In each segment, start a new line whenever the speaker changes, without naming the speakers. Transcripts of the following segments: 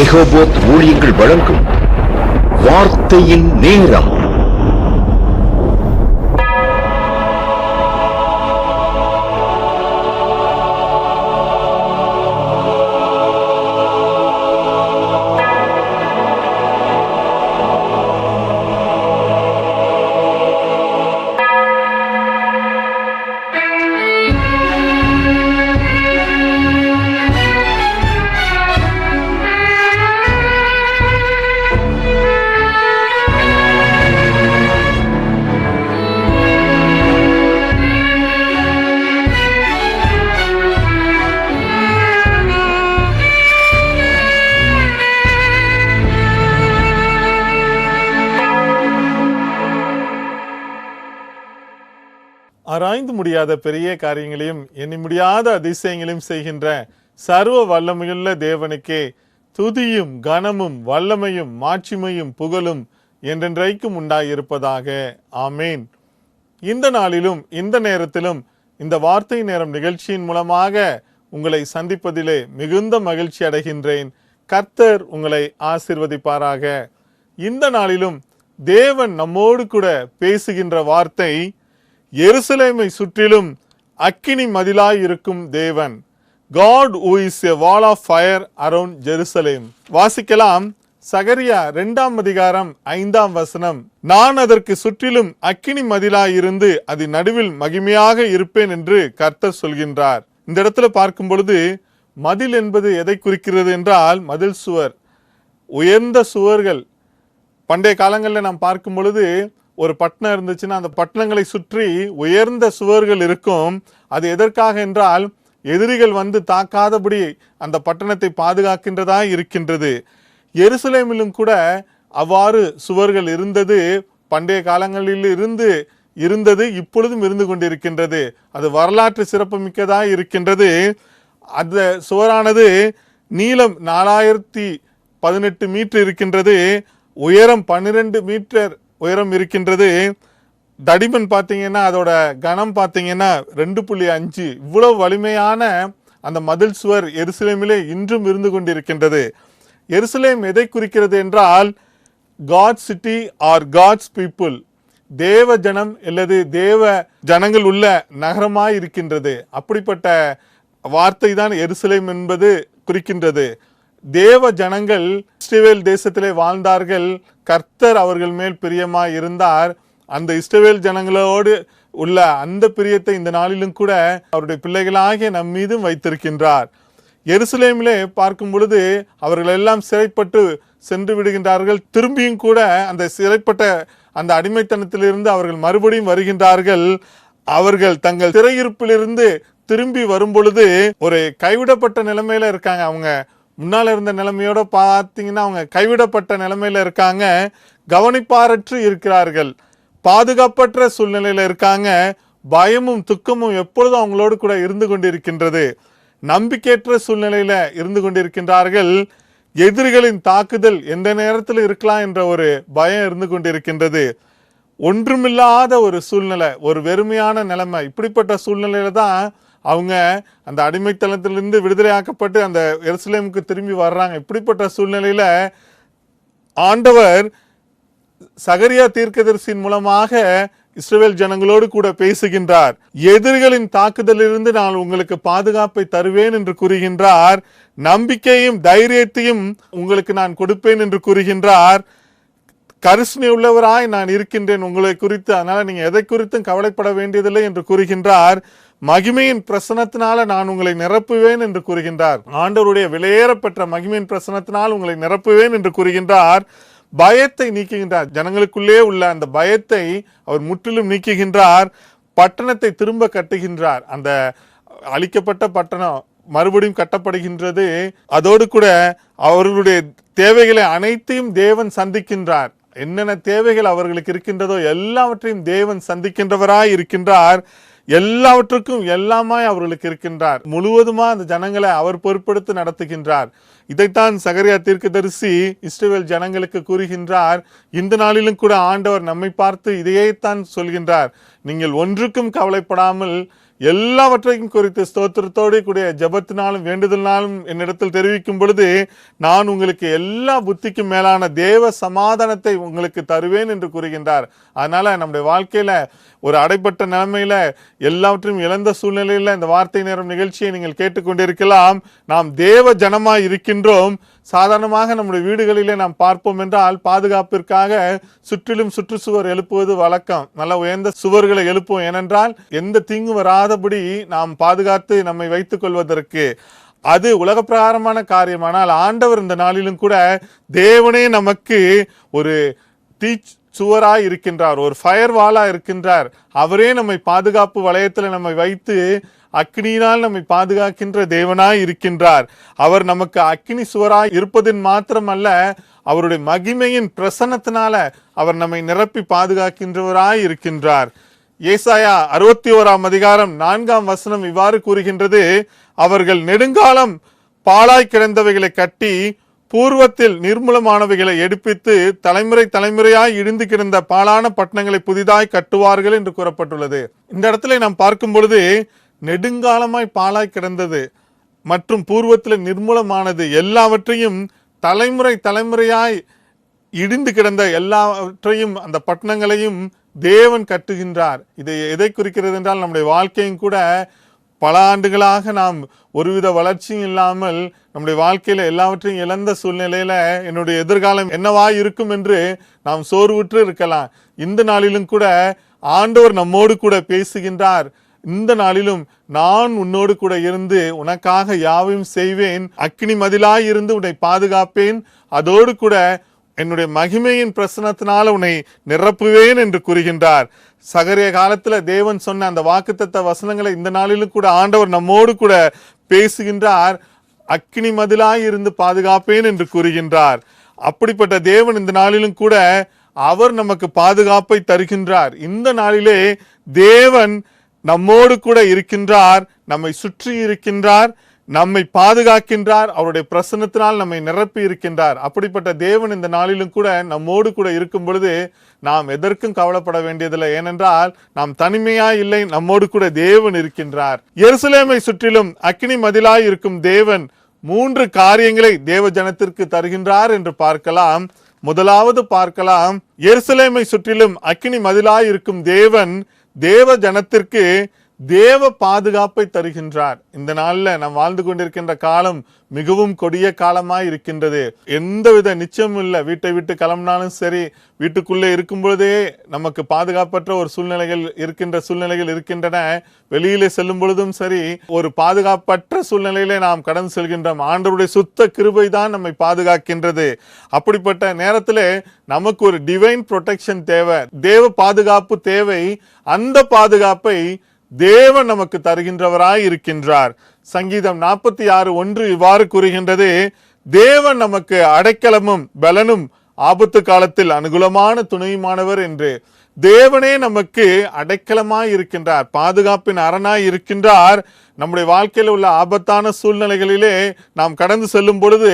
Rehoboth ஊழியங்கள் வழங்கும் வார்த்தையின் நேரம்.
ஆராய்ந்து முடியாத பெரிய காரியங்களையும் எண்ணி முடியாத அதிசயங்களையும் செய்கின்ற சர்வ வல்லமையுள்ள தேவனுக்கே துதியும் கனமும் வல்லமையும் மாட்சிமையும் புகழும் என்றென்றைக்கும் உண்டாயிருப்பதாக. ஆமேன். இந்த நாளிலும் இந்த நேரத்திலும் இந்த வார்த்தை நேரம் நிகழ்ச்சியின் மூலமாக உங்களை சந்திப்பதிலே மிகுந்த மகிழ்ச்சி அடைகின்றேன். கர்த்தர் உங்களை ஆசீர்வதிப்பாராக. இந்த நாளிலும் தேவன் நம்மோடு கூட பேசுகின்ற வார்த்தை, எருசலேமை சுற்றிலும் அக்கினி மதிலாய் இருக்கும் தேவன். God who is a wall of fire around Jerusalem. வாசிக்கலாம். சகரியா 2ஆம் அதிகாரம் 5ஆம் வசனம். நான் அதற்கு சுற்றிலும் அக்கினி மதிலாய் இருந்து அதன் நடுவில் மகிமையாக இருப்பேன் என்று கர்த்தர் சொல்கின்றார். இந்த இடத்துல பார்க்கும் பொழுது மதில் என்பது எதை குறிக்கிறது என்றால் மதில் சுவர், உயர்ந்த சுவர்கள். பண்டைய காலங்களில் நாம் பார்க்கும் பொழுது ஒரு பட்டணம் இருந்துச்சுன்னா அந்த பட்டணங்களை சுற்றி உயர்ந்த சுவர்கள் இருக்கும். அது எதற்காக என்றால் எதிரிகள் வந்து தாக்காதபடி அந்த பட்டணத்தை பாதுகாக்கின்றதா இருக்கின்றது. எருசலேமிலும் கூட அவ்வாறு சுவர்கள் இருந்தது. பண்டைய காலங்களில் இருந்தது, இப்பொழுதும் இருந்து கொண்டிருக்கின்றது. அது வரலாற்று சிறப்புமிக்கதா இருக்கின்றது. அந்த சுவரானது நீளம் 4018 மீட்டர் இருக்கின்றது, உயரம் 12 மீட்டர் உயரம் இருக்கின்றது. தடிமன் பார்த்தீங்கன்னா அதோட கனம் பார்த்தீங்கன்னா 2.5. இவ்வளவு வலிமையான அந்த மதில் சுவர் எருசலேமிலே இன்றும் இருந்து கொண்டிருக்கின்றது. எருசலேம் எதை குறிக்கிறது என்றால் God city or God's people, தேவ ஜனம் அல்லது தேவ ஜனங்கள் உள்ள நகரமாய் இருக்கின்றது. அப்படிப்பட்ட வார்த்தை தான் எருசலேம் என்பது குறிக்கின்றது. தேவ ஜனங்கள் இஸ்ரவேல் தேசத்திலே வாழ்ந்தார்கள். கர்த்தர் அவர்கள் மேல் பிரியமாய் இருந்தார். அந்த இஸ்ரவேல் ஜனங்களோடு உள்ள அந்த பிரியத்தை இந்த நாளிலும் கூட அவருடைய பிள்ளைகளாகிய நம் மீதும் வைத்திருக்கின்றார். எருசலேமிலே பார்க்கும் பொழுது அவர்கள் எல்லாம் சிறைப்பட்டு சென்று விடுகின்றார்கள். திரும்பியும் கூட அந்த சிறைப்பட்ட அந்த அடிமைத்தனத்திலிருந்து அவர்கள் மறுபடியும் வருகின்றார்கள். அவர்கள் தங்கள் சிறையிருப்பிலிருந்து திரும்பி வரும் பொழுது ஒரு கைவிடப்பட்ட நிலைமையில இருக்காங்க. அவங்க முன்னால இருந்த நிலைமையோட பார்த்தீங்கன்னா அவங்க கைவிடப்பட்ட நிலைமையில இருக்காங்க. கவனிப்பாரற்று இருக்கிறார்கள். பாதுகாப்பற்ற சூழ்நிலையில இருக்காங்க. பயமும் துக்கமும் எப்பொழுதும் அவங்களோடு கூட இருந்து கொண்டிருக்கின்றது. நம்பிக்கையற்ற சூழ்நிலையில இருந்து கொண்டிருக்கின்றார்கள். எதிரிகளின் தாக்குதல் எந்த நேரத்தில் இருக்கலாம் என்ற ஒரு பயம் இருந்து கொண்டிருக்கின்றது. ஒன்றுமில்லாத ஒரு சூழ்நிலை, ஒரு வெறுமையான நிலைமை. இப்படிப்பட்ட சூழ்நிலையில தான் அவங்க அந்த அடிமைத்தனத்திலிருந்து விடுதலையாக்கப்பட்டு அந்த எருசலேமுக்கு திரும்பி வர்றாங்க. இப்படிப்பட்ட சூழ்நிலையில ஆண்டவர் சகரியா தீர்க்கதரிசியின் மூலமாக இஸ்ரவேல் ஜனங்களோடு கூட பேசுகின்றார். எதிரிகளின் தாக்குதலிலிருந்து நான் உங்களுக்கு பாதுகாப்பை தருவேன் என்று கூறுகின்றார். நம்பிக்கையும் தைரியத்தையும் உங்களுக்கு நான் கொடுப்பேன் என்று கூறுகின்றார். கரிசனை உள்ளவராய் நான் இருக்கின்றேன் உங்களை குறித்து, அதனால நீங்க எதை குறித்தும் கவலைப்பட வேண்டியதில்லை என்று கூறுகின்றார். மகிமையின் பிரசனத்தினால நான் உங்களை நிரப்புவேன் என்று கூறுகின்றார். ஆண்டவருடைய விலையேறப்பெற்ற மகிமையின் பிரசனத்தினால் உங்களை நிரப்புவேன் என்று கூறுகின்றார். பயத்தை நீக்குகின்றார். ஜனங்களுக்குள்ளே உள்ள அந்த பயத்தை அவர் முற்றிலும் நீக்குகின்றார். பட்டணத்தை திரும்ப கட்டுகின்றார். அந்த அழிக்கப்பட்ட பட்டணம் மறுபடியும் கட்டப்படுகின்றது. அதோடு கூட அவர்களுடைய தேவைகளை அனைத்தையும் தேவன் சந்திக்கின்றார். என்னென்ன தேவைகள் அவர்களுக்கு இருக்கின்றதோ எல்லாவற்றையும் தேவன் சந்திக்கின்றவராய் இருக்கின்றார். எல்லாவற்றுக்கும் எல்லாமாய் அவர்களுக்கு இருக்கின்றார். முழுவதுமா அந்த ஜனங்களை அவர் பொறுப்படுத்தி நடத்துகின்றார். இதைத்தான் சகரியா தீர்க்கதரிசி இஸ்ரவேல் ஜனங்களுக்கு கூறுகின்றார். இந்த நாளிலும் கூட ஆண்டவர் நம்மை பார்த்து இதையேத்தான் சொல்கின்றார். நீங்கள் ஒன்றுக்கும் கவலைப்படாமல் எல்லாவற்றையும் குறித்து ஸ்தோத்திரத்தோடு கூடிய ஜெபத்தினாலும் வேண்டுதலினாலும் என்னிடத்தில் தெரிவிக்கும் பொழுது நான் உங்களுக்கு எல்லா புத்திக்கும் மேலான தேவ சமாதானத்தை உங்களுக்கு தருவேன் என்று கூறுகின்றார். அதனால நம்முடைய வாழ்க்கையில ஒரு அடைப்பட்ட நிலைமையில எல்லாவற்றையும் இழந்த சூழ்நிலையில இந்த வார்த்தை நேரம் நிகழ்ச்சியை நீங்கள் கேட்டுக்கொண்டிருக்கலாம். நாம் தேவ ஜனமாய் இருக்கின்றோம். சாதாரணமாக நம்முடைய வீடுகளிலே நாம் பார்ப்போம் என்றால் பாதுகாப்பிற்காக சுற்றிலும் சுற்றுச்சுவர் எழுப்புவது வழக்கம். நல்ல உயர்ந்த சுவர்களை எழுப்புவோம். ஏனென்றால் எந்த தீங்கு வராதபடி நாம் பாதுகாத்து நம்மை வைத்துக் கொள்வதற்கு. அது உலக பிரகாரமான காரியமானால் ஆண்டவர் இந்த நாளிலும் கூட தேவனே நமக்கு ஒரு சுவராய் இருக்கின்றார், ஒரு ஃபயர் வாலா இருக்கின்றார். அவரே நம்மை பாதுகாப்பு வளையத்தில் நம்மை வைத்து அக்னியினால் நம்மை பாதுகாக்கின்ற தேவனாய் இருக்கின்றார். அவர் நமக்கு அக்னி சுவராய் இருப்பதின் மாத்திரமல்ல, அவருடைய மகிமையின் பிரசன்னத்தினால அவர் நம்மை நிரப்பி பாதுகாக்கின்றவராய் இருக்கின்றார். ஏசாயா 61 அதிகாரம் 4 இவ்வாறு கூறுகின்றது, அவர்கள் நெடுங்காலம் பாழாய் கிடந்தவைகளை கட்டி பூர்வத்தில் நிர்மூலமானவைகளை எடுப்பித்து தலைமுறை தலைமுறையாய் இடிந்து கிடந்த பாழான பட்டணங்களை புதிதாய் கட்டுவார்கள் என்று கூறப்பட்டுள்ளது. இந்த இடத்துல நாம் பார்க்கும் பொழுது நெடுங்காலமாய் பாழாய் கிடந்தது மற்றும் பூர்வத்தில் நிர்மூலமானது எல்லாவற்றையும் தலைமுறை தலைமுறையாய் இடிந்து கிடந்த எல்லாவற்றையும் அந்த பட்டணங்களையும் தேவன் கட்டுகின்றார். இது எதை குறிக்கிறது என்றால் நம்முடைய வாழ்க்கையும் கூட பல ஆண்டுகளாக நாம் ஒருவித வளர்ச்சியும் இல்லாமல் நம்முடைய வாழ்க்கையில எல்லாவற்றையும் இழந்த சூழ்நிலையில என்னுடைய எதிர்காலம் என்னவாய் இருக்கும் என்று நாம் சோர்வுற்று இருக்கலாம். இந்த நாளிலும் கூட ஆண்டவர் நம்மோடு கூட பேசுகின்றார். இந்த நாளிலும் நான் உன்னோடு கூட இருந்து உனக்காக யாவையும் செய்வேன், அக்கினி மதிலாய் இருந்து உன்னை பாதுகாப்பேன், அதோடு கூட என்னுடைய மகிமையின் பிரசனத்தினால உன்னை நிரப்புவேன் என்று கூறுகின்றார். சகரிய காலத்துல தேவன் சொன்ன அந்த வாக்குத்தத்த வசனங்களை இந்த நாளிலும் கூட ஆண்டவர் நம்மோடு கூட பேசுகின்றார். அக்கினி மதிலாய் இருந்து பாதுகாப்பேன் என்று கூறுகின்றார். அப்படிப்பட்ட தேவன் இந்த நாளிலும் கூட அவர் நமக்கு பாதுகாப்பை தருகின்றார். இந்த நாளிலே தேவன் நம்மோடு கூட இருக்கின்றார், நம்மை சுற்றி இருக்கின்றார், நம்மை பாதுகாக்கின்றார், அவருடைய பிரசன்னத்தினால் நம்மை நிரப்பி இருக்கின்றார். அப்படிப்பட்ட தேவன் இந்த நாளிலும் கூட நம்மோடு கூட இருக்கும் பொழுது நாம் எதற்கும் கவலைப்பட வேண்டியதில்லை. ஏனென்றால் நாம் தனிமையாய் இல்லை, நம்மோடு கூட தேவன் இருக்கின்றார். எருசலேமை சுற்றிலும் அக்கினி மதிலாய் இருக்கும் தேவன் 3 காரியங்களை தேவ ஜனத்திற்கு தருகின்றார் என்று பார்க்கலாம். முதலாவது பார்க்கலாம், எருசலேமை சுற்றிலும் அக்கினி மதிலாய் இருக்கும் தேவன் தேவ ஜனத்திற்கு தேவ பாதுகாப்பை தருகின்றார். இந்த நாள்ல நாம் வாழ்ந்து கொண்டிருக்கின்ற காலம் மிகவும் கொடிய காலமாய் இருக்கின்றது. எந்தவித நிச்சயமும் இல்லை. வீட்டை விட்டு கிளம்பினாலும் சரி, வீட்டுக்குள்ளே இருக்கும் பொழுதே நமக்கு பாதுகாப்பற்ற ஒரு சூழ்நிலைகள் இருக்கின்றன. வெளியிலே செல்லும் பொழுதும் சரி, ஒரு பாதுகாப்பற்ற சூழ்நிலையிலே நாம் கடந்து செல்கின்றோம். ஆண்டவருடைய சுத்த கிருபை தான் நம்மை பாதுகாக்கின்றது. அப்படிப்பட்ட நேரத்திலே நமக்கு ஒரு டிவைன் ப்ரொடெக்ஷன் தேவை, தேவ பாதுகாப்பு தேவை. அந்த பாதுகாப்பை தேவன் நமக்கு தருகின்றவராய் இருக்கின்றார். சங்கீதம் 46:1 இவ்வாறு கூறுகின்றது, தேவன் நமக்கு அடைக்கலமும் பலனும் ஆபத்து காலத்தில் அனுகூலமான துணையுமானவர் என்று. தேவனே நமக்கு அடைக்கலமாய் இருக்கின்றார், பாதுகாப்பின் அரணாய் இருக்கின்றார். நம்முடைய வாழ்க்கையில் உள்ள ஆபத்தான சூழ்நிலைகளிலே நாம் கடந்து செல்லும் பொழுது,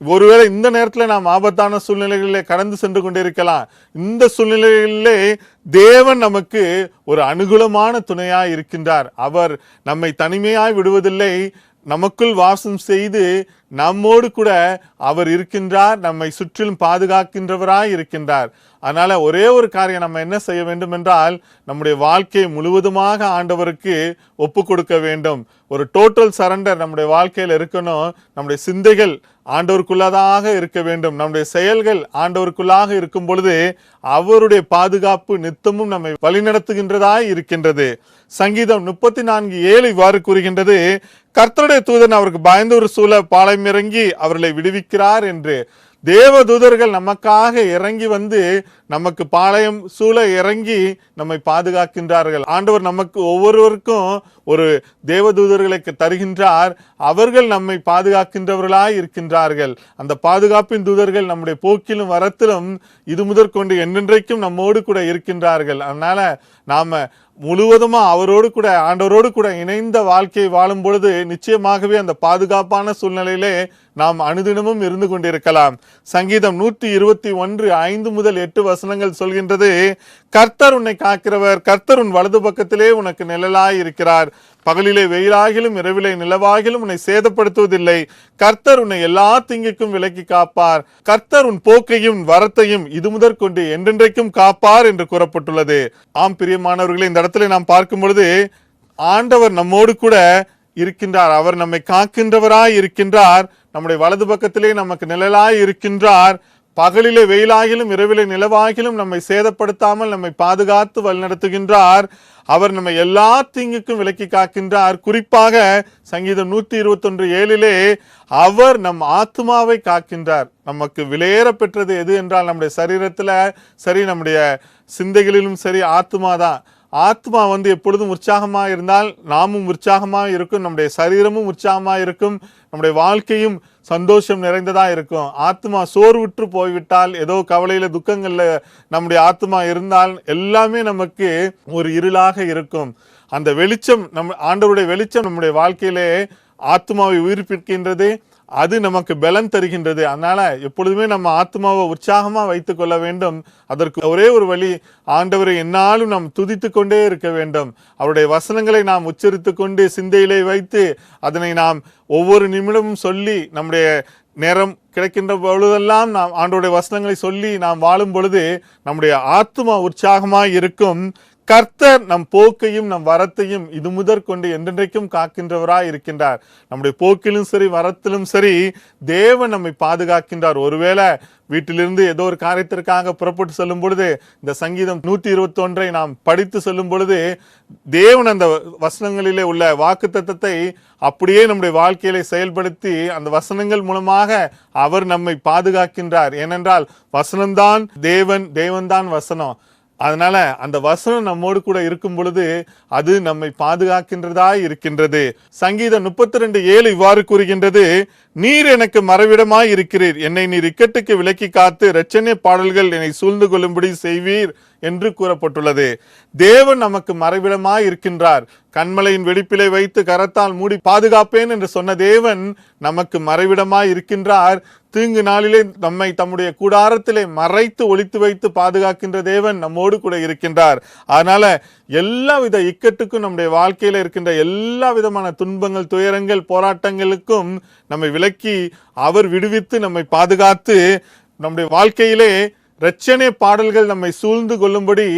ஒருவேளை இந்த நேரத்தில் நாம் ஆபத்தான சூழ்நிலைகளிலே கடந்து சென்று கொண்டிருக்கலாம். இந்த சூழ்நிலைகளிலே தேவன் நமக்கு ஒரு அனுகூலமான துணையாய் இருக்கின்றார். அவர் நம்மை தனிமையாய் விடுவதில்லை, நமக்குள் வாசம் செய்து நம்மோடு கூட அவர் இருக்கின்றார், நம்மை சுற்றிலும் பாதுகாக்கின்றவராய் இருக்கின்றார். அதனால ஒரே ஒரு காரியம் நம்ம என்ன செய்ய வேண்டும் என்றால், நம்முடைய வாழ்க்கையை முழுவதுமாக ஆண்டவருக்கு ஒப்பு கொடுக்க வேண்டும். ஒரு டோட்டல் சரண்டர் நம்முடைய வாழ்க்கையில் இருக்கணும். நம்முடைய சிந்தைகள் ஆண்டவருக்குள்ளதாக இருக்க வேண்டும். நம்முடைய செயல்கள் ஆண்டவருக்குள்ளாக இருக்கும் பொழுது அவருடைய பாதுகாப்பு நித்தமும் நம்மை வழிநடத்துகின்றதாய் இருக்கின்றது. சங்கீதம் 34:7 இவ்வாறு கூறுகின்றது, கர்த்தருடைய தூதன் அவருக்கு பயந்தோர் சூழ பாளையம் இறங்கி அவர்களை விடுவிக்கிறார் என்று. தேவ தூதர்கள் நமக்காக இறங்கி வந்து நமக்கு பாளையம் சூழ இறங்கி நம்மை பாதுகாக்கின்றார்கள். ஆண்டவர் நமக்கு ஒவ்வொருவருக்கும் ஒரு தேவ தூதர்களை தருகின்றார். அவர்கள் நம்மை பாதுகாக்கின்றவர்களாய் இருக்கின்றார்கள். அந்த பாதுகாப்பின் தூதர்கள் நம்முடைய போக்கிலும் வரத்திலும் இது முதற்கொண்டு என்றென்றைக்கும் நம்மோடு கூட இருக்கின்றார்கள். அதனால நாம முழுவதுமா அவரோடு கூட ஆண்டவரோடு கூட இணைந்த வாழ்க்கையை வாழும் பொழுது நிச்சயமாகவே அந்த பாதுகாப்பான சூழ்நிலையிலே நாம் அனுதினமும் இருந்து கொண்டிருக்கலாம். சங்கீதம் 121 5 முதல் 8 வசனங்கள் சொல்கின்றது, கர்த்தர் உன்னை காக்கிறவர், கர்த்தர் உன் வலது பக்கத்திலே உனக்கு நிழலாய் இருக்கிறார். பகலிலே வெயிலாகிலும் இரவிலே நிலவாகிலும் உன்னை சேதப்படுத்துவதில்லை. கர்த்தர் உன்னை எல்லா தீங்குக்கும் விலக்கி காப்பார். கர்த்தர் உன் போக்கையும் வரத்தையும் இது முதற்கொண்டு என்றென்றைக்கும் காப்பார் என்று கூறப்பட்டுள்ளது. ஆம் பிரியமானவர்களே, இந்த இடத்துல நாம் பார்க்கும் பொழுது ஆண்டவர் நம்மோடு கூட இருக்கின்றார். அவர் நம்மை காக்கின்றவராய் இருக்கின்றார். நம்முடைய வலது பக்கத்திலே நமக்கு நிழலாய் இருக்கின்றார். பகலிலே வெயிலாகிலும் இரவிலே நிலவாகிலும் நம்மை சேதப்படுத்தாமல் நம்மை பாதுகாத்து வழிநடத்துகின்றார். அவர் நம்மை எல்லா தீங்குக்கும் விலக்கி காக்கின்றார். குறிப்பாக சங்கீதம் 121:7 அவர் நம் ஆத்மாவை காக்கின்றார். நமக்கு விலையேற பெற்றது எது என்றால் நம்முடைய சரீரத்துல சரி, நம்முடைய சிந்தைகளிலும் சரி, ஆத்மாதான். ஆத்மா எப்பொழுதும் உற்சாகமாக இருந்தால் நாமும் உற்சாகமாக இருக்கும், நம்முடைய சரீரமும் உற்சாகமாக இருக்கும், நம்முடைய வாழ்க்கையும் சந்தோஷம் நிறைந்ததா இருக்கும். ஆத்மா சோர்வுற்று போய்விட்டால், ஏதோ கவலையில துக்கங்கள்ல நம்முடைய ஆத்மா இருந்தால் எல்லாமே நமக்கு ஒரு இருளாக இருக்கும். அந்த வெளிச்சம், ஆண்டவருடைய வெளிச்சம் நம்முடைய வாழ்க்கையிலே ஆத்மாவை உயிர்ப்பிக்கின்றது. அது நமக்கு பலன் தருகின்றது. அதனால எப்பொழுதுமே நம்ம ஆத்மாவை உற்சாகமா வைத்துக் கொள்ள வேண்டும். அதற்கு ஒரே ஒரு வழி, ஆண்டவரை என்னாலும் நாம் துதித்து கொண்டே இருக்க வேண்டும். அவருடைய வசனங்களை நாம் உச்சரித்து கொண்டு சிந்தையிலே வைத்து அதனை நாம் ஒவ்வொரு நிமிடமும் சொல்லி, நம்முடைய நேரம் கிடைக்கின்ற பொழுதெல்லாம் நாம் ஆண்டவருடைய வசனங்களை சொல்லி நாம் வாழும் பொழுது நம்முடைய ஆத்மா உற்சாகமாய் இருக்கும். கர்த்தர் நம் போக்கையும் நம் வரத்தையும் இது முதற்கொண்டு என்றென்றைக்கும் காக்கின்றவராய் இருக்கின்றார். நம்முடைய போக்கிலும் சரி, வரத்திலும் சரி, தேவன் நம்மை பாதுகாக்கின்றார். ஒருவேளை வீட்டிலிருந்து ஏதோ ஒரு காரியத்திற்காக புறப்பட்டு செல்லும் பொழுது இந்த சங்கீதம் 121 நாம் படித்து செல்லும் பொழுது தேவன் அந்த வசனங்களிலே உள்ள வாக்குத்தத்தத்தை அப்படியே நம்முடைய வாழ்க்கையிலே செயல்படுத்தி அந்த வசனங்கள் மூலமாக அவர் நம்மை பாதுகாக்கின்றார். ஏனென்றால் வசனம்தான் தேவன், தேவன்தான் வசனம். அதனால அந்த வசனம் நம்மோடு கூட இருக்கும் பொழுது அது நம்மை பாதுகாக்கின்றதாய் இருக்கின்றது. சங்கீதம் 32:7 இவ்வாறு கூறுகின்றது, நீர் எனக்கு மறைவிடமாய் இருக்கிறீர், என்னை நீர் இக்கட்டுக்கு விலக்கி காத்து இரட்சணிய பாடல்கள் என்னை சூழ்ந்து கொள்ளும்படி செய்வீர் என்று கூறப்பட்டுள்ளது. தேவன் நமக்கு மறைவிடமாய் இருக்கின்றார். கண்மலையின் வெடிப்பிலை வைத்து கரத்தால் மூடி பாதுகாப்பேன் என்று சொன்ன தேவன் நமக்கு மறைவிடமாய் இருக்கின்றார். தீங்கு நாளிலே நம்மை தம்முடைய கூடாரத்திலே மறைத்து ஒளித்து வைத்து பாதுகாக்கின்ற தேவன் நம்மோடு கூட இருக்கின்றார். அதனால எல்லாவித இக்கட்டுக்கும், நம்முடைய வாழ்க்கையில இருக்கின்ற எல்லா விதமான துன்பங்கள், துயரங்கள், போராட்டங்களுக்கும் நம்மை விலக்கி அவர் விடுவித்து நம்மை பாதுகாத்து நம்முடைய வாழ்க்கையிலே இரட்சணிய பாடல்கள் நம்மை சூழ்ந்து கொள்ளும்படி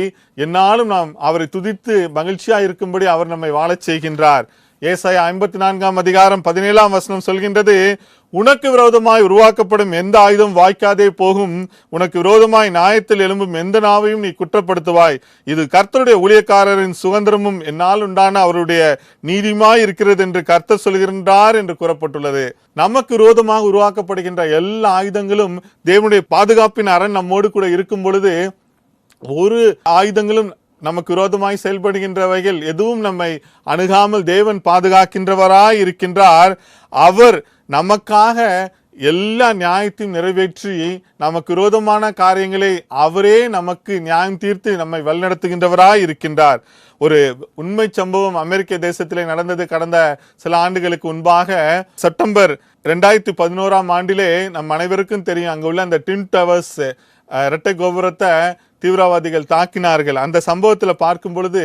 என்னாலும் நாம் அவரை துதித்து மகிழ்ச்சியா இருக்கும்படி அவர் நம்மை வாழச் செய்கின்றார். ஏசாயா 54:17 சொல்கின்றது, உனக்கு விரோதமாய் உருவாக்கப்படும் எந்த ஆயுதம் வாய்க்காதே போகும், உனக்கு விரோதமாய் நியாயத்தில் எழும்பும் எந்த நாவையும் நீ குற்றப்படுத்துவாய். இது கர்த்தருடைய ஊழியக்காரரின் சுதந்திரமும் என்னால் உண்டான அவருடைய நீதியுமாய் இருக்கிறது என்று கர்த்தர் சொல்கின்றார் என்று கூறப்பட்டுள்ளது. நமக்கு விரோதமாக உருவாக்கப்படுகின்ற எல்லா ஆயுதங்களும் தேவனுடைய பாதுகாப்பின் அரண் நம்மோடு கூட இருக்கும் பொழுது ஒரு ஆயுதங்களும் நமக்கு விரோதமாய் செயல்படுகின்றவைகள் எதுவும் நம்மை அணுகாமல் தேவன் பாதுகாக்கின்றவராய் இருக்கின்றார். அவர் நமக்காக எல்லா நியாயத்தையும் நிறைவேற்றி நமக்கு விரோதமான காரியங்களை அவரே நமக்கு நியாயம் தீர்த்து நம்மை வழிநடத்துகின்றவராய் இருக்கின்றார். ஒரு உண்மை சம்பவம் அமெரிக்க தேசத்திலே நடந்தது. கடந்த சில ஆண்டுகளுக்கு முன்பாக செப்டம்பர் 2011 நம் அனைவருக்கும் தெரியும், அங்கு உள்ள அந்த ட்வின் டவர்ஸ் இரட்டை கோபுரத்தை தீவிரவாதிகள் தாக்கினார்கள். அந்த சம்பவத்தில் பார்க்கும் பொழுது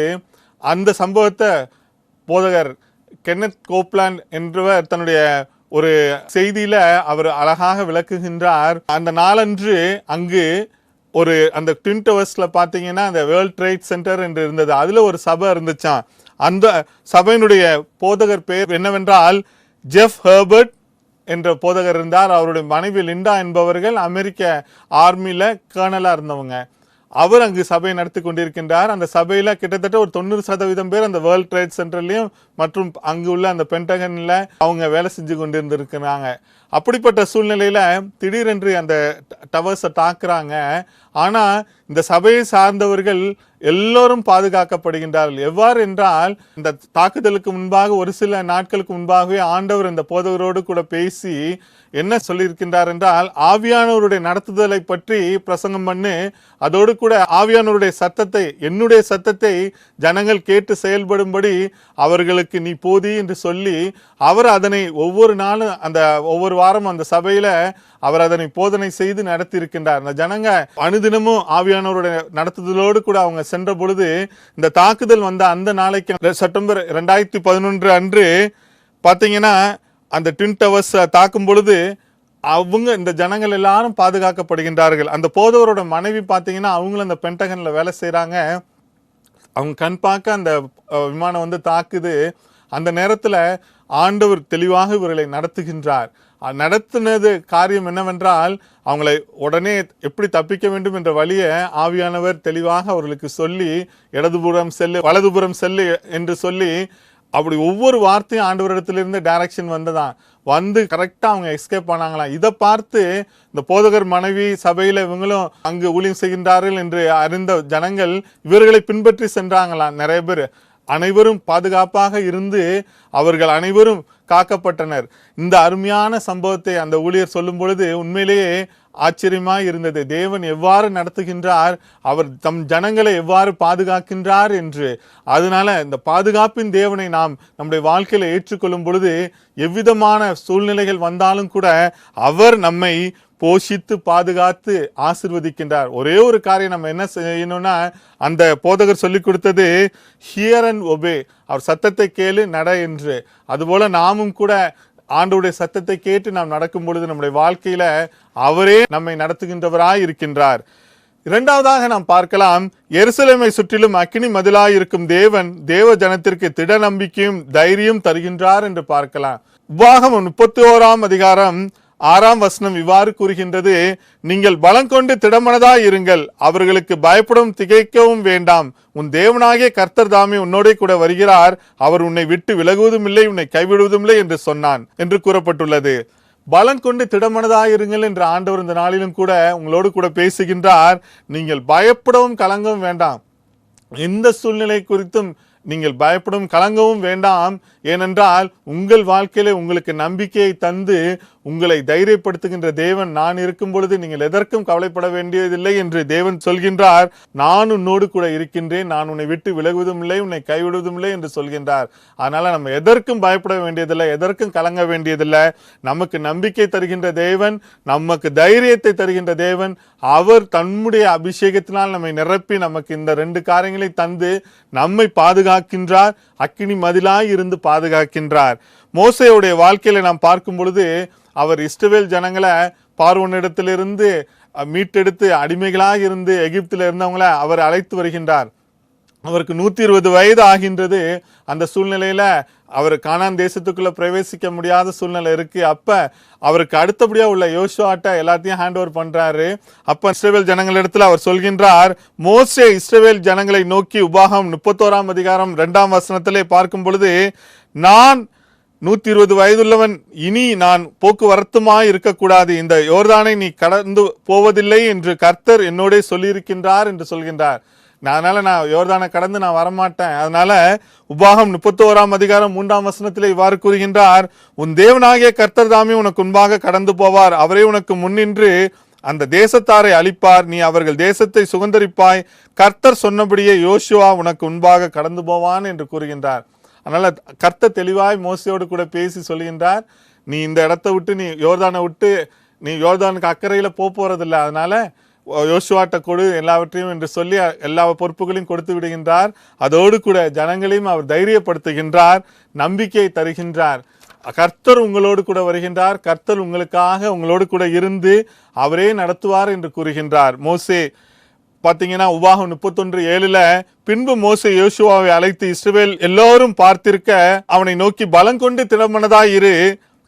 அந்த சம்பவத்தை போதகர் கென்னத் கோப்லாண்ட் என்றவர் தன்னுடைய ஒரு செய்தியில அவர் அழகாக விளக்குகின்றார். அந்த நாளன்று அங்கு ஒரு அந்த ட்வின் டவர்ஸ்ல பாத்தீங்கன்னா அந்த வேர்ல்ட் ட்ரேட் சென்டர் என்று இருந்தது. அதுல ஒரு சபை இருந்துச்சான். அந்த சபையினுடைய போதகர் பெயர் என்னவென்றால் ஜெஃப் ஹெர்பர்ட் என்ற போதகர் இருந்தார். அவருடைய மனைவி லிண்டா என்பவர்கள் அமெரிக்க ஆர்மியில கர்னலா இருந்தவங்க. அவர் அங்கு சபையை நடத்தி கொண்டிருக்கின்றார். அந்த சபையில கிட்டத்தட்ட ஒரு 90% பேர் அந்த வேர்ல்ட் ட்ரேட் சென்டர்லயும் மற்றும் அங்கு உள்ள அந்த பென்டகன்ல அவங்க வேலை செஞ்சு கொண்டிருந்திருக்கிறாங்க. அப்படிப்பட்ட சூழ்நிலையில திடீரென்று அந்த டவர்ஸை தாக்குறாங்க. ஆனா இந்த சபையை சார்ந்தவர்கள் எல்லோரும் பாதுகாக்கப்படுகின்றார்கள். எவ்வாறு என்றால், இந்த தாக்குதலுக்கு முன்பாக ஒரு சில நாட்களுக்கு முன்பாகவே ஆண்டவர் இந்த போதகரோடு கூட பேசி என்ன சொல்லியிருக்கின்றார் என்றால், ஆவியானவருடைய நடத்துதலை பற்றி பிரசங்கம் பண்ணு, அதோடு கூட ஆவியானவருடைய சத்தத்தை, என்னுடைய சத்தத்தை ஜனங்கள் கேட்டு செயல்படும்படி அவர்களுக்கு நீ போதி என்று சொல்லி, அவர் அதனை ஒவ்வொரு நாளும் ஒவ்வொரு வாரம் அந்த சபையில அவர் அதனை போதனை செய்து நடத்தி இருக்கின்றார். அந்த ஜனங்க அனுதினமும் ஆவியானவருடைய நடத்துதலோடு கூட அவங்க சென்ற பொழுது, இந்த தாக்குதல் வந்த அந்த நாளைக்கு செப்டம்பர் 2011 அன்று பார்த்தீங்கன்னா, அந்த ட்வின் டவர்ஸ் தாக்கும் பொழுது அவங்க இந்த ஜனங்கள் எல்லாரும் பாதுகாக்கப்படுகின்றார்கள். அந்த போதவரோட மனைவி பார்த்தீங்கன்னா, அவங்களும் அந்த பென்டகன்ல வேலை செய்கிறாங்க. அவங்க கண் பார்க்க அந்த விமானம் வந்து தாக்குது. அந்த நேரத்தில் ஆண்டவர் தெளிவாக இவர்களை நடத்துகின்றார். நடத்தினது காரியம் என்னவென்றால், அவங்களை உடனே எப்படி தப்பிக்க வேண்டும் என்ற வழியை ஆவியானவர் தெளிவாக அவர்களுக்கு சொல்லி, இடதுபுறம் செல்லு, வலதுபுறம் செல்லு என்று சொல்லி, அப்படி ஒவ்வொரு வார்த்தையும் ஆண்டவரிடத்திலிருந்து டைரக்ஷன் வந்து கரெக்டாக அவங்க எஸ்கேப் ஆனாங்களாம். இதை பார்த்து இந்த போதகர் மனைவி சபையில் இவங்களும் அங்கு ஊழியம் செய்கின்றார்கள் என்று அறிந்த ஜனங்கள் இவர்களை பின்பற்றி சென்றாங்களாம். நிறைய பேர் அனைவரும் பாதுகாப்பாக இருந்து அவர்கள் அனைவரும் காக்கப்பட்டனர். இந்த அருமையான சம்பவத்தை அந்த ஊழியர் சொல்லும் பொழுது உண்மையிலேயே ஆச்சரியமாய் இருந்தது. தேவன் எவ்வாறு நடத்துகின்றார், அவர் தம் ஜனங்களை எவ்வாறு பாதுகாக்கின்றார் என்று. அதனால இந்த பாதுகாப்பின் தேவனை நாம் நம்முடைய வாழ்க்கையில ஏற்றுக்கொள்ளும் பொழுது எவ்விதமான சூழ்நிலைகள் வந்தாலும் கூட அவர் நம்மை போஷித்து பாதுகாத்து ஆசிர்வதிக்கின்றார். ஒரே ஒரு காரியம் நம்ம என்ன செய்யணும்னா, அந்த போதகர் சொல்லி கொடுத்தது ஹியர் அண்ட் ஒபே, அவர் சத்தத்தை கேளு நட என்று. அதுபோல நாமும் கூட ஆண்டவருடைய சத்தத்தை கேட்டு நாம் நடக்கும் பொழுது நம்முடைய வாழ்க்கையில அவரே நம்மை நடத்துகின்றவராய் இருக்கின்றார். இரண்டாவதாக நாம் பார்க்கலாம், எருசலேமை சுற்றிலும் அக்கினி மதிலாயிருக்கும் தேவன் தேவ ஜனத்திற்கு திட நம்பிக்கையும் தைரியம் தருகின்றார் என்று பார்க்கலாம். உபாகமம் 31 அதிகாரம் 6 வசனம் இவ்வாறு கூறுகின்றது, நீங்கள் பலம் கொண்டு திடமனதாய் இருங்கள், அவர்களுக்கு பயப்படும் திகைக்கவும் வேண்டாம், உன் தேவனாகிய கர்த்தர் தாமே உன்னோட கூட வருகிறார், அவர் உன்னை விட்டு விலகுவதும் இல்லை, உன்னை கைவிடுவதும் இல்லை என்று சொன்னான் என்று கூறப்பட்டுள்ளது. பலம் கொண்டு திடமனதாயிருங்கள் என்ற ஆண்டவர் இந்த நாளிலும் கூட உங்களோடு கூட பேசுகின்றார். நீங்கள் பயப்படவும் கலங்கவும் வேண்டாம், எந்த சூழ்நிலை குறித்தும் நீங்கள் பயப்படவும் கலங்கவும் வேண்டாம். ஏனென்றால் உங்கள் வாழ்க்கையில உங்களுக்கு நம்பிக்கையை தந்து உங்களை தைரியப்படுத்துகின்ற தேவன் நான் இருக்கும் பொழுது நீங்கள் எதற்கும் கவலைப்பட வேண்டியதில்லை என்று தேவன் சொல்கின்றார். நான் உன்னோடு கூட இருக்கின்றேன், நான் உன்னை விட்டு விலகுவதும் இல்லை, உன்னை கைவிடுவதும் இல்லை என்று சொல்கின்றார். அதனால நம்ம எதற்கும் பயப்பட வேண்டியதில்லை, எதற்கும் கலங்க வேண்டியதில்லை. நமக்கு நம்பிக்கை தருகின்ற தேவன், நமக்கு தைரியத்தை தருகின்ற தேவன், அவர் தன்னுடைய அபிஷேகத்தினால் நம்மை நிரப்பி நமக்கு இந்த 2 காரியங்களை தந்து நம்மை பாதுகாக்கின்றார், அக்கினி மதிலாய் இருந்து பாதுகாக்கின்றார். மோசேயுடைய வாழ்க்கையில நாம் பார்க்கும் பொழுது அவர் இஸ்ரவேல் ஜனங்களை பார்வோனிடத்திலிருந்து மீட்டெடுத்து அடிமைகளாக இருந்து எகிப்தில் இருந்தவங்களை அவர் அழைத்து வருகின்றார். அவருக்கு 120 வயது ஆகின்றது. அந்த சூழ்நிலையில அவர் கானான் தேசத்துக்குள்ள பிரவேசிக்க முடியாத சூழ்நிலை இருக்கு. அப்ப அவருக்கு அடுத்தபடியா உள்ள யோசுவாட்ட எல்லாத்தையும் ஹேண்ட் ஓவர் பண்றாரு. அப்ப இஸ்ரவேல் ஜனங்களிடத்துல அவர் சொல்கின்றார், மோசே இஸ்ரவேல் ஜனங்களை நோக்கி, உபாகம் 31 அதிகாரம் 2 வசனத்திலே பார்க்கும் பொழுது, நான் 120 வயதுள்ளவன், இனி நான் போக்குவரத்துமாய் இருக்கக்கூடாது, இந்த யோர்தானை நீ கடந்து போவதில்லை என்று கர்த்தர் என்னோட சொல்லியிருக்கின்றார் என்று சொல்கின்றார். அதனால நான் யோர்தானை கடந்து நான் வரமாட்டேன். அதனால உபாகம் 31 அதிகாரம் 3 வசனத்திலே இவ்வாறு கூறுகின்றார், உன் தேவனாகிய கர்த்தர் தாமே உனக்கு முன்பாக கடந்து போவார், அவரே உனக்கு முன்னின்று அந்த தேசத்தாரை அழிப்பார், நீ அவர்கள் தேசத்தை சுதந்தரிப்பாய், கர்த்தர் சொன்னபடியே யோசுவா உனக்கு முன்பாக கடந்து போவான் என்று கூறுகின்றார். அதனால கர்த்தர் தெளிவாய் மோசையோடு கூட பேசி சொல்கின்றார், நீ இந்த இடத்தை விட்டு, நீ யோர்தானை விட்டு நீ யோர்தானுக்கு அக்கறையில போறதில்லை, அதனால யோசுவாட்ட கொடு எல்லாவற்றையும் என்று சொல்லி எல்லா பொறுப்புகளையும் கொடுத்து விடுகின்றார். அதோடு கூட ஜனங்களையும் அவர் தைரியப்படுத்துகின்றார், நம்பிக்கையை தருகின்றார். கர்த்தர் உங்களோடு கூட வருகின்றார், கர்த்தர் உங்களுக்காக உங்களோடு கூட இருந்து அவரே நடத்துவார் என்று கூறுகின்றார். மோசே பாத்தீங்கன்னா உபாகம் 31:7 பின்பு மோசே யோசுவாவை அழைத்து இஸ்ரவேல் எல்லோரும் பார்த்திருக்க அவனை நோக்கி, பலம் கொண்டு திடமனதாயிரு,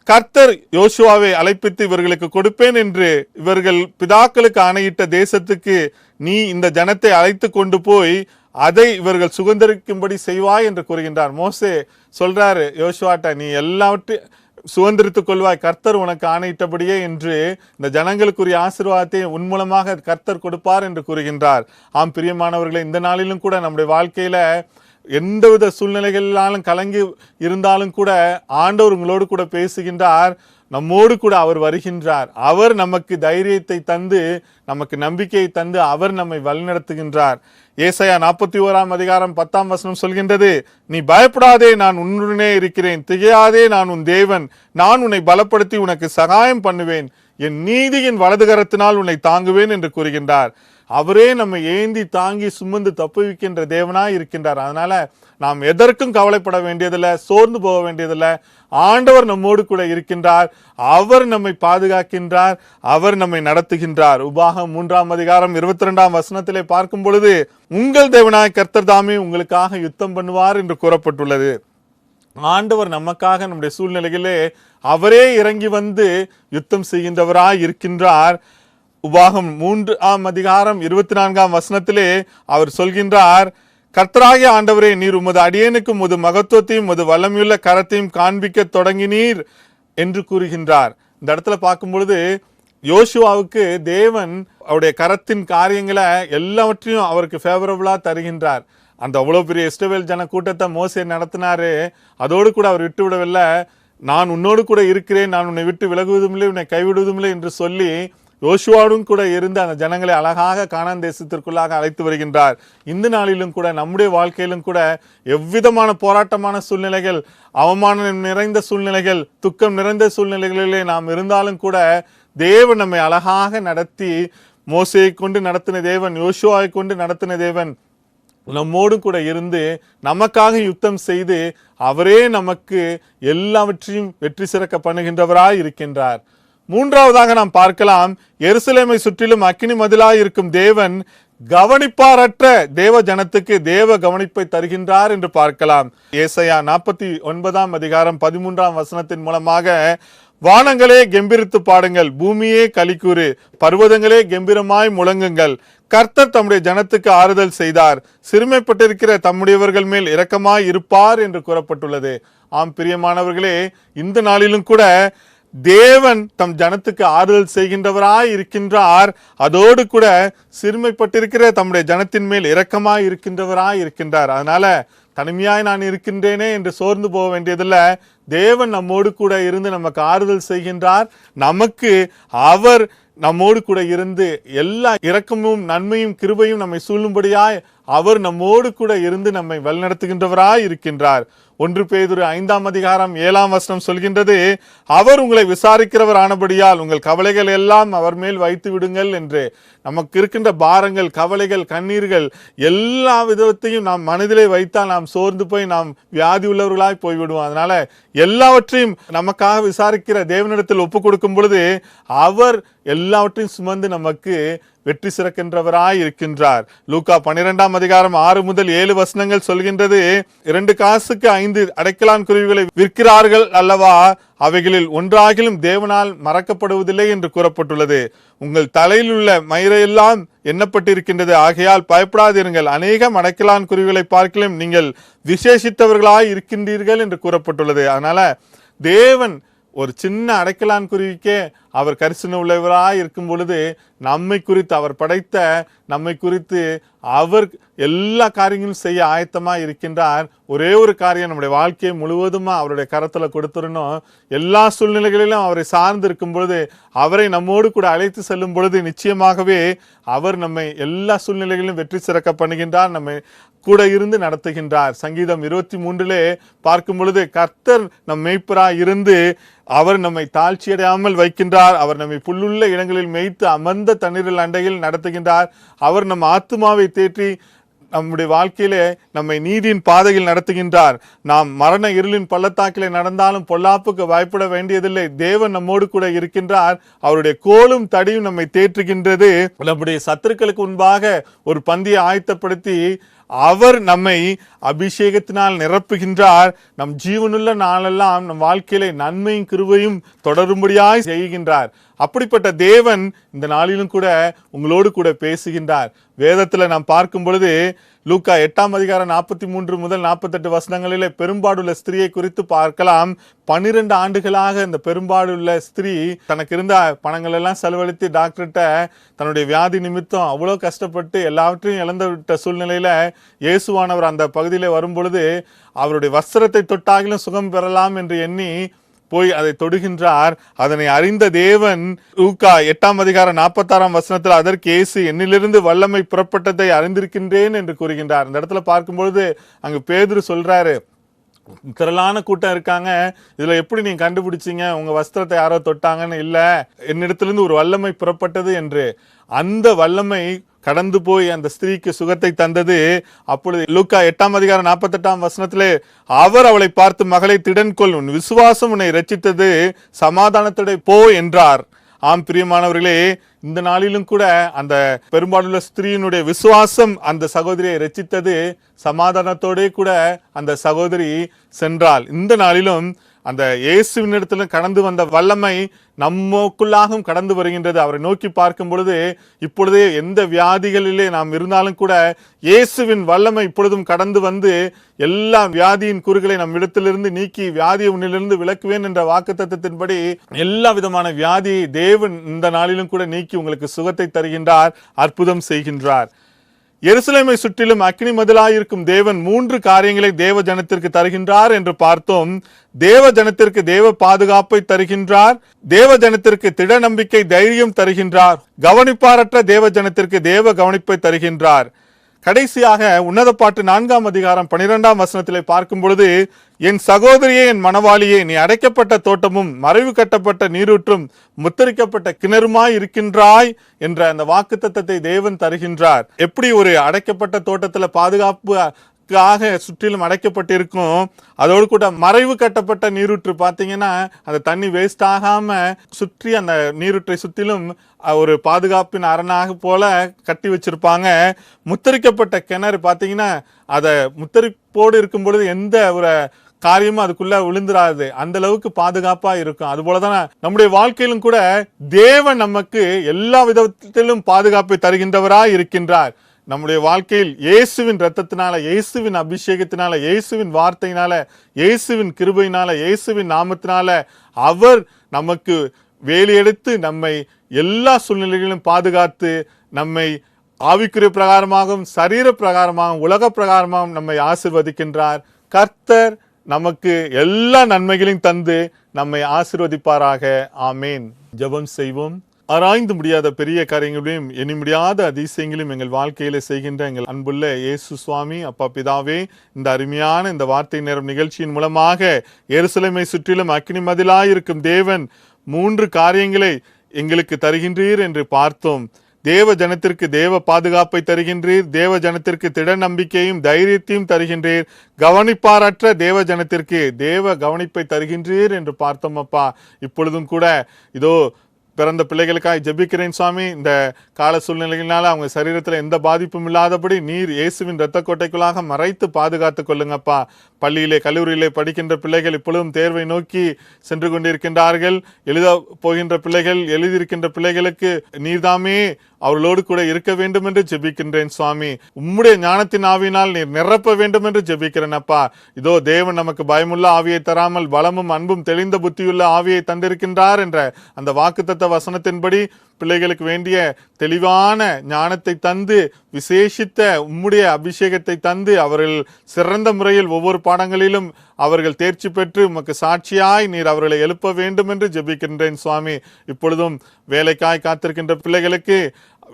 கர்த்தர் யோசுவாவை அழைப்பித்து இவர்களுக்கு கொடுப்பேன் என்று இவர்கள் பிதாக்களுக்கு ஆணையிட்ட தேசத்துக்கு நீ இந்த ஜனத்தை அழைத்து கொண்டு போய் அதை இவர்கள் சுதந்தரிக்கும்படி செய்வாய் என்று கூறுகின்றார். மோசே சொல்றாரு யோசுவாட்ட, நீ எல்லாவற்றையும் சுதந்திரித்துக் கொள்வாய், கர்த்தர் உனக்கு ஆணையிட்டபடியே என்று இந்த ஜனங்களுக்குரிய ஆசீர்வாதத்தை உன் மூலமாக கர்த்தர் கொடுப்பார் என்று கூறுகின்றார். ஆம் பிரியமானவர்களே, இந்த நாளிலும் கூட நம்முடைய வாழ்க்கையில எந்தவித சூழ்நிலைகளிலும் கலங்கி இருந்தாலும் கூட ஆண்டவர் உங்களோடு கூட பேசுகின்றார். நம்மோடு கூட அவர் வருகின்றார். அவர் நமக்கு தைரியத்தை தந்து, நமக்கு நம்பிக்கையை தந்து அவர் நம்மை வழிநடத்துகின்றார். ஏசாயா 41:10 சொல்கின்றது, நீ பயப்படாதே, நான் உன்னுடனே இருக்கிறேன், திகையாதே, நான் உன் தேவன், நான் உன்னை பலப்படுத்தி உனக்கு சகாயம் பண்ணுவேன், என் நீதியின் வலதுகரத்தினால் உன்னை தாங்குவேன் என்று கூறுகின்றார். அவரே நம்மை ஏந்தி தாங்கி சுமந்து தப்புவிக்கின்ற தேவனாய் இருக்கின்றார். அதனால நாம் எதற்கும் கவலைப்பட வேண்டியதில்லை, சோர்ந்து போக வேண்டியதில்லை. ஆண்டவர் நம்மோடு கூட இருக்கின்றார். அவர் நம்மை பாதுகாக்கின்றார், அவர் நம்மை நடத்துகின்றார். உபாகம் 3:22 பார்க்கும் பொழுது, உங்கள் தேவனாய் கர்த்தர் தாமே உங்களுக்காக யுத்தம் பண்ணுவார் என்று கூறப்பட்டுள்ளது. ஆண்டவர் நமக்காக நம்முடைய சூழ்நிலைகளே அவரே இறங்கி வந்து யுத்தம் செய்கின்றவராய் இருக்கின்றார். உபாகம் 3:24 அவர் சொல்கின்றார், கர்த்தராகிய ஆண்டவரே, நீர் உமது அடியேனுக்கு உமது மகத்துவத்தையும் உமது வல்லமையுள்ள கரத்தையும் காண்பிக்க தொடங்கினீர் என்று கூறுகின்றார். இந்த இடத்துல பார்க்கும் பொழுது யோசுவாவுக்கு தேவன் அவருடைய கரத்தின் காரியங்களை எல்லாவற்றையும் அவருக்கு ஃபேவரபிளா தருகின்றார். அந்த அவ்வளவு பெரிய இஸ்ரவேல் ஜன கூட்டத்தை மோசே நடத்தினாரு, அதோடு கூட அவர் விட்டு விடவில்லை. நான் உன்னோடு கூட இருக்கிறேன், நான் உன்னை விட்டு விலகுவதும் இல்லை, உன்னை கைவிடுவதும் இல்லை என்று சொல்லி யோசுவாவும் கூட இருந்து அந்த ஜனங்களை அழகாக கானான் தேசத்திற்குள்ளாக அழைத்து வருகின்றார். இந்த நாளிலும் கூட நம்முடைய வாழ்க்கையிலும் கூட எவ்விதமான போராட்டமான சூழ்நிலைகள், அவமானம் நிறைந்த சூழ்நிலைகள், துக்கம் நிறைந்த சூழ்நிலைகளிலே நாம் இருந்தாலும் கூட தேவன் நம்மை அழகாக நடத்தி, மோசேயை கொண்டு நடத்தின தேவன், யோசுவாவை கொண்டு நடத்தின தேவன் நம்மோடும் கூட இருந்து நமக்காக யுத்தம் செய்து அவரே நமக்கு எல்லாவற்றையும் வெற்றி சிறக்க பண்ணுகின்றவராய் இருக்கின்றார். மூன்றாவதாக நாம் பார்க்கலாம், எருசலேமை சுற்றிலும் அக்கினி மதிலாய் இருக்கும் தேவன் கவனிப்பாரற்ற தேவ ஜனத்துக்கு தேவ கவனிப்பை தருகின்றார் என்று பார்க்கலாம். ஏசாயா 49:13 மூலமாக, வானங்களே கெம்பீரித்து பாடுங்கள், பூமியே களிக்கூறு, பர்வதங்களே கெம்பீரமாய் முழங்குங்கள், கர்த்தர் தம்முடைய ஜனத்துக்கு ஆறுதல் செய்தார், சிறுமைப்பட்டிருக்கிற தம்முடையவர்கள் மேல் இரக்கமாய் இருப்பார் என்று கூறப்பட்டுள்ளது. ஆம் பிரியமானவர்களே, இந்த நாளிலும் கூட தேவன் தம் ஜனத்துக்கு ஆறுதல் செய்கின்றவராய் இருக்கின்றார். அதோடு கூட சிறுமைப்பட்டிருக்கிற தம்முடைய ஜனத்தின் மேல் இரக்கமாய் இருக்கின்றவராய் இருக்கின்றார். அதனால தனிமையாய் நான் இருக்கின்றேனே என்று சோர்ந்து போக வேண்டியதில்லை. தேவன் நம்மோடு கூட இருந்து நமக்கு ஆறுதல் செய்கின்றார். நமக்கு அவர் நம்மோடு கூட இருந்து எல்லா இரக்கமும் நன்மையும் கிருபையும் நம்மை சூழும்படியாய் அவர் நம்மோடு கூட இருந்து நம்மை வழிநடத்துகின்றவராய் இருக்கின்றார். 1 பேதுரு 5:7 சொல்கின்றது, அவர் உங்களை விசாரிக்கிறவர் ஆனபடியால் உங்கள் கவலைகள் எல்லாம் அவர் மேல் வைத்து விடுங்கள் என்று. நமக்கு இருக்கின்ற பாரங்கள், கவலைகள், கண்ணீர்கள் எல்லா விதத்தையும் நாம் மனதிலே வைத்தால் நாம் சோர்ந்து போய் நாம் வியாதி உள்ளவர்களாய் போய்விடுவோம். அதனால எல்லாவற்றையும் நமக்காக விசாரிக்கிற தேவனிடத்தில் ஒப்பு கொடுக்கும் பொழுது அவர் எல்லாவற்றையும் சுமந்து நமக்கு வெற்றி சிறக்கின்றவராய் இருக்கின்றார். லூக்கா 12:6-7 சொல்கின்றது, 2 காசுக்கு 5 அடைக்கலான் குருவிகளை விற்கிறார்கள் அல்லவா, அவைகளில் ஒன்றாகிலும் தேவனால் மறக்கப்படுவதில்லை என்று கூறப்பட்டுள்ளது. உங்கள் தலையில் உள்ள மயிரையெல்லாம் எண்ணப்பட்டிருக்கின்றது, ஆகையால் பயப்படாதிருங்கள், அநேகம் அடைக்கலான் குருவிகளை பார்க்கலும் நீங்கள் விசேஷித்தவர்களாய் இருக்கின்றீர்கள் என்று கூறப்பட்டுள்ளது. அதனால தேவன் ஒரு சின்ன அடைக்கலான் குருவிக்கே அவர் கரிசனை உள்ளவராய் இருக்கும் பொழுது நம்மை குறித்து, அவர் படைத்த நம்மை குறித்து அவர் எல்லா காரியங்களும் செய்ய ஆயத்தமாக இருக்கின்றார். ஒரே ஒரு காரியம், நம்முடைய வாழ்க்கையை முழுவதுமா அவருடைய கரத்துல கொடுத்துடணும். எல்லா சூழ்நிலைகளிலும் அவரை சார்ந்து இருக்கும் பொழுது, அவரை நம்மோடு கூட அழைத்து செல்லும் பொழுது நிச்சயமாகவே அவர் நம்மை எல்லா சூழ்நிலைகளிலும் வெற்றி சிறக்க பண்ணுகின்றார், நம்மை கூட இருந்து நடத்துகின்றார். சங்கீதம் 23 பார்க்கும் பொழுது, கர்த்தர் நம் மேய்ப்பராய் இருந்து அவர் நம்மை தாழ்ச்சியடையாமல் வைக்கின்றார், அவர் நம்மை புல்லுள்ள இடங்களில் மேய்த்து அமர்ந்த தண்ணீரில் அண்டையில் நடத்துகின்றார், அவர் நம் ஆத்துமாவை தேற்றி நம்முடைய வாழ்க்கையிலே நம்மை நீதியின் பாதையில் நடத்துகின்றார். நாம் மரண இருளின் பள்ளத்தாக்கிலே நடந்தாலும் பொல்லாப்புக்கு பயப்பட வேண்டியதில்லை. தேவன் நம்மோடு கூட இருக்கின்றார். அவருடைய கோலும் தடியும் நம்மை தேற்றுகின்றது. நம்முடைய சத்துருக்களுக்கு முன்பாக ஒரு பந்தியை ஆயத்தப்படுத்தி அவர் நம்மை அபிஷேகத்தினால் நிரப்புகின்றார். நம் ஜீவனுள்ள நாளெல்லாம் நம் வாழ்க்கையிலே நன்மையும் கிருபையும் தொடரும்படியாய் செய்கின்றார். அப்படிப்பட்ட தேவன் இந்த நாளிலும் கூட உங்களோடு கூட பேசுகின்றார். வேதத்துல நாம் பார்க்கும் பொழுது லூக்கா 8:43 முதல் 48 வசனங்களிலே பெரும்பாடுள்ள ஸ்திரியை குறித்து பார்க்கலாம். 12 ஆண்டுகளாக இந்த பெரும்பாடுள்ள ஸ்திரீ தனக்கு இருந்த பணங்கள் எல்லாம் செலவழித்து டாக்டர்கிட்ட தன்னுடைய வியாதி நிமித்தம் அவ்வளோ கஷ்டப்பட்டு எல்லாவற்றையும் இழந்து விட்ட சூழ்நிலையில இயேசுவானவர் அந்த பகுதியிலே வரும் பொழுது அவருடைய வஸ்திரத்தை தொட்டாகிலும் சுகம் பெறலாம் என்று எண்ணி போய் அதை தொடுகின்றார். அதனை அறிந்த தேவன் லூக்கா 8:46 வசனத்தில் அதற்கு இயேசு என்னிலிருந்து வல்லமை புறப்பட்டதை அறிந்திருக்கின்றேன் என்று கூறுகின்றார். இந்த இடத்துல பார்க்கும்பொழுது அங்கு பேதுரு சொல்றாரு, திரளான கூட்டம் இருக்காங்க, இதுல எப்படி நீங்க கண்டுபிடிச்சீங்க உங்க வஸ்திரத்தை யாரோ தொட்டாங்கன்னு? இல்ல, என்னிடத்திலிருந்து ஒரு வல்லமை புறப்பட்டது என்று. அந்த வல்லமை கடந்து போய் அந்த ஸ்திரீக்கு சுகத்தை தந்தது. அப்பொழுது லூக்கா 8:48 வசனத்திலே அவர் அவளை பார்த்து, மகளை திடன் கொள், உன் விசுவாசம் உன்னை இரட்சித்தது, சமாதானத்தோட போ என்றார். ஆம் பிரியமானவர்களே, இந்த நாளிலும் கூட அந்த பெரும்பாலுள்ள ஸ்திரீயினுடைய விசுவாசம் அந்த சகோதரியை இரட்சித்தது. சமாதானத்தோட கூட அந்த சகோதரி சென்றாள். இந்த நாளிலும் அந்த இயேசுவினிடத்திலும் கடந்து வந்த வல்லமை நமக்குள்ளாகவும் கடந்து வருகின்றது. அவரை நோக்கி பார்க்கும் பொழுது இப்பொழுதே எந்த வியாதிகளிலே நாம் இருந்தாலும் கூட இயேசுவின் வல்லமை இப்பொழுதும் கடந்து வந்து எல்லா வியாதியின் கூறுகளை நம் இடத்திலிருந்து நீக்கி வியாதியை உன்னிலிருந்து விலக்குவேன் என்ற வாக்குத்தத்தத்தின்படி எல்லா விதமான வியாதி தேவன் இந்த நாளிலும் கூட நீக்கி உங்களுக்கு சுகத்தை தருகின்றார், அற்புதம் செய்கின்றார். எருசலேமை சுற்றிலும் அக்கினி மதிலாயிருக்கும் தேவன் 3 காரியங்களை தேவ ஜனத்திற்கு தருகின்றார் என்று பார்த்தோம். தேவ ஜனத்திற்கு தேவ பாதுகாப்பை தருகின்றார், தேவ ஜனத்திற்கு திட நம்பிக்கை தைரியம் தருகின்றார், கவனிப்பாரற்ற தேவ ஜனத்திற்கு தேவ கவனிப்பை தருகின்றார். கடைசியாக உன்னத பாட்டு 4:12 வசனத்திலே பார்க்கும் பொழுது, என் சகோதரியே, என் மணவாளியே, நீ அடைக்கப்பட்ட தோட்டமும் மறைவு கட்டப்பட்ட நீரூற்றும் முத்தரிக்கப்பட்ட கிணறுமாய் இருக்கின்றாய் என்ற அந்த வாக்குத்தத்தத்தை தேவன் தருகின்றார். எப்படி ஒரு அடைக்கப்பட்ட தோட்டத்துல பாதுகாப்பு சுற்றிலும் அடைக்கப்பட்டிருக்கும், அதோடு கூட மறைவு கட்டப்பட்ட நீரூற்று பார்த்தீங்கன்னா அந்த தண்ணி வேஸ்ட் ஆகாம சுற்றி அந்த நீரூற்றை சுற்றிலும் ஒரு பாதுகாப்பின் அரணாக போல கட்டி வச்சிருப்பாங்க. முத்தரிக்கப்பட்ட கிணறு பார்த்தீங்கன்னா அதை முத்தரிப்போடு இருக்கும் பொழுது எந்த ஒரு காரியமும் அதுக்குள்ள விழுந்துராது, அந்த அளவுக்கு பாதுகாப்பா இருக்கும். அது போலதான் நம்முடைய வாழ்க்கையிலும் கூட தேவன் நமக்கு எல்லா விதத்திலும் பாதுகாப்பை தருகின்றவராய் இருக்கின்றார். நம்முடைய வாழ்க்கையில் இயேசுவின் இரத்தத்தினால, இயேசுவின் அபிஷேகத்தினால, இயேசுவின் வார்த்தையினால, இயேசுவின் கிருபையினால, இயேசுவின் நாமத்தினால அவர் நமக்கு வேலையெடுத்து நம்மை எல்லா சூழ்நிலைகளிலும் பாதுகாத்து நம்மை ஆவிக்குரிய பிரகாரமாகவும் சரீர பிரகாரமாகவும் உலக பிரகாரமாகவும் நம்மை ஆசீர்வதிக்கின்றார். கர்த்தர் நமக்கு எல்லா நன்மைகளையும் தந்து நம்மை ஆசீர்வதிப்பாராக. ஆமேன். ஜெபம் செய்வோம். ஆராய்ந்து முடியாத பெரிய காரியங்களையும் எண்ணி முடியாத அதிசயங்களையும் எங்கள் வாழ்க்கையில செய்கின்ற எங்கள் அன்புள்ள இயேசு சுவாமி, அப்பா பிதாவே, இந்த அருமையான இந்த வார்த்தை நேரம் நிகழ்ச்சியின் மூலமாக எருசலேமை சுற்றிலும் அக்கினி மதிலாயிருக்கும் தேவன் 3 காரியங்களை எங்களுக்கு தருகின்றீர் என்று பார்த்தோம். தேவ ஜனத்திற்கு தேவ பாதுகாப்பை தருகின்றீர், தேவ ஜனத்திற்கு திட நம்பிக்கையும் தைரியத்தையும் தருகின்றீர், கவனிப்பாரற்ற தேவ ஜனத்திற்கு தேவ கவனிப்பை தருகின்றீர் என்று பார்த்தோம். அப்பா, இப்பொழுதும் கூட இதோ பிறந்த பிள்ளைகளுக்காக ஜெபிக்கிறேன் சுவாமி. இந்த கால சூழ்நிலைகளால அவங்க சரீரத்தில் எந்த பாதிப்பும் இல்லாதபடி நீர் இயேசுவின் இரத்த கோட்டைக்குள்ளாக மறைத்து பாதுகாத்து கொள்ளுங்கப்பா. பள்ளியிலே கல்லூரியிலே படிக்கின்ற பிள்ளைகள் இப்பொழுதும் தேர்வை நோக்கி சென்று கொண்டிருக்கின்றார்கள். எழுத போகின்ற பிள்ளைகள், எழுதியிருக்கின்ற பிள்ளைகளுக்கு நீர்தாமே அவர்களோடு கூட இருக்க வேண்டும் என்று ஜெபிக்கின்றேன் சுவாமி. உம்முடைய ஞானத்தின் ஆவியினால் நீர் நிரப்ப வேண்டும் என்று ஜெபிக்கிறேன் அப்பா. இதோ தேவன் நமக்கு பயமுள்ள ஆவியை தராமல் பலமும் அன்பும் தெளிந்த புத்தியுள்ள ஆவியை தந்திருக்கின்றார் என்ற அந்த வாக்குத்தத்த வசனத்தின்படி பிள்ளைகளுக்கு வேண்டிய தெளிவான ஞானத்தை தந்து விசேஷித்த உம்முடைய அபிஷேகத்தை தந்து அவர்கள் சிறந்த முறையில் ஒவ்வொரு பாடங்களிலும் அவர்கள் தேர்ச்சி பெற்று உமக்கு சாட்சியாய் நீர் அவர்களை எழுப்ப வேண்டும் என்று ஜெபிக்கின்றேன் சுவாமி. இப்பொழுதும் வேலைக்காய் காத்திருக்கின்ற பிள்ளைகளுக்கு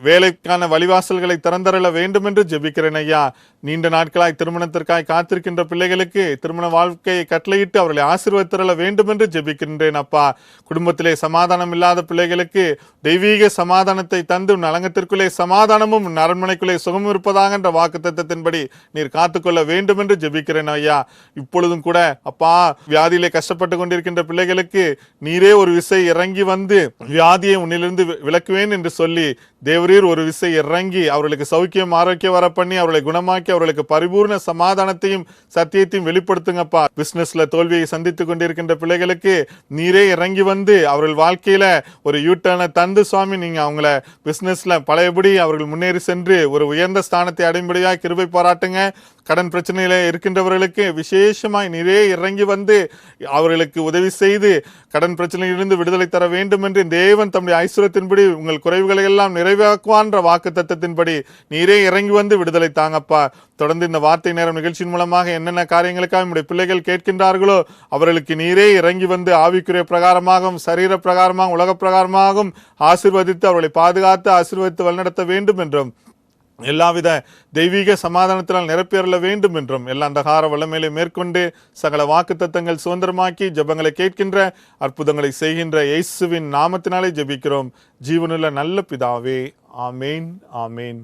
வேலைக்கான வழிவாசல்களை திறந்தரள வேண்டும் என்று ஜெபிக்கிறேன் ஐயா. நீண்ட நாட்களாய் திருமணத்திற்காய் காத்திருக்கின்ற பிள்ளைகளுக்கு திருமண வாழ்க்கையை கட்டளையிட்டு அவர்களை ஆசீர்வதித்தரள வேண்டும் என்று ஜெபிக்கின்றேன் அப்பா. குடும்பத்திலே சமாதானம் இல்லாத பிள்ளைகளுக்கு தெய்வீக சமாதானத்தை தந்து உன் அலங்கத்திற்குள்ளே சமாதானமும் உன் அரண்மனைக்குள்ளே சுகமும் இருப்பதாக என்ற வாக்குத்தத்தத்தின்படி நீர் காத்துக்கொள்ள வேண்டும் என்று ஜெபிக்கிறேன் ஐயா. இப்பொழுதும் கூட அப்பா, வியாதியிலே கஷ்டப்பட்டு கொண்டிருக்கின்ற பிள்ளைகளுக்கு நீரே ஒரு விசை இறங்கி வந்து வியாதியை உன்னிலிருந்து விலக்குவேன் என்று சொல்லி தேவ தேவரீர் ஒரு விசை இறங்கி அவர்களுக்கு சௌக்கியம் ஆரோக்கியம் வர பண்ணி அவர்களை குணமாக்கி அவர்களுக்கு பரிபூர்ண சமாதானத்தையும் சத்தியத்தையும் வெளிப்படுத்துங்கப்பா. பிசினஸ்ல தோல்வியை சந்தித்துக் கொண்டிருக்கின்ற பிள்ளைகளுக்கு நீரே இறங்கி வந்து அவர்கள் வாழ்க்கையில ஒரு யூட்டர்னை தந்து சுவாமி நீங்க அவங்கள பிசினஸ்ல பழையபடி அவர்கள் முன்னேறி சென்று ஒரு உயர்ந்த ஸ்தானத்தை அடைம்படியாக கிருபை பாராட்டுங்க. கடன் பிரச்சனையில இருக்கின்றவர்களுக்கு விசேஷமாய் நீரே இறங்கி வந்து அவர்களுக்கு உதவி செய்து கடன் பிரச்சனையிலிருந்து விடுதலை தர வேண்டும் என்று தேவன் தம்முடைய ஐஸ்வரத்தின்படி உங்கள் குறைவுகளை எல்லாம் நிறைவேற்றுவான்ற வாக்கு தத்தத்தின்படி நீரே இறங்கி வந்து விடுதலை தாங்கப்பா. தொடர்ந்து இந்த வார்த்தை நேரம் நிகழ்ச்சியின் மூலமாக என்னென்ன காரியங்களுக்காக நம்முடைய பிள்ளைகள் கேட்கின்றார்களோ அவர்களுக்கு நீரே இறங்கி வந்து ஆவிக்குரிய பிரகாரமாகவும் சரீர பிரகாரமாகவும் உலக பிரகாரமாகவும் ஆசீர்வதித்து அவர்களை பாதுகாத்து ஆசீர்வதித்து வழிநடத்த வேண்டும் என்றும் எல்லாவித தெய்வீக சமாதானத்தினால் நிரப்பியறல வேண்டும் என்றும் எல்லா அந்தகார வல்லமையிலே மேற்கொண்டு சகல வாக்குத்தத்தங்கள் சுதந்திரமாக்கி ஜெபங்களை கேட்கின்ற அற்புதங்களை செய்கின்ற இயேசுவின் நாமத்தினாலே ஜெபிக்கிறோம் ஜீவனுள்ள நல்ல பிதாவே. ஆமேன், ஆமேன்.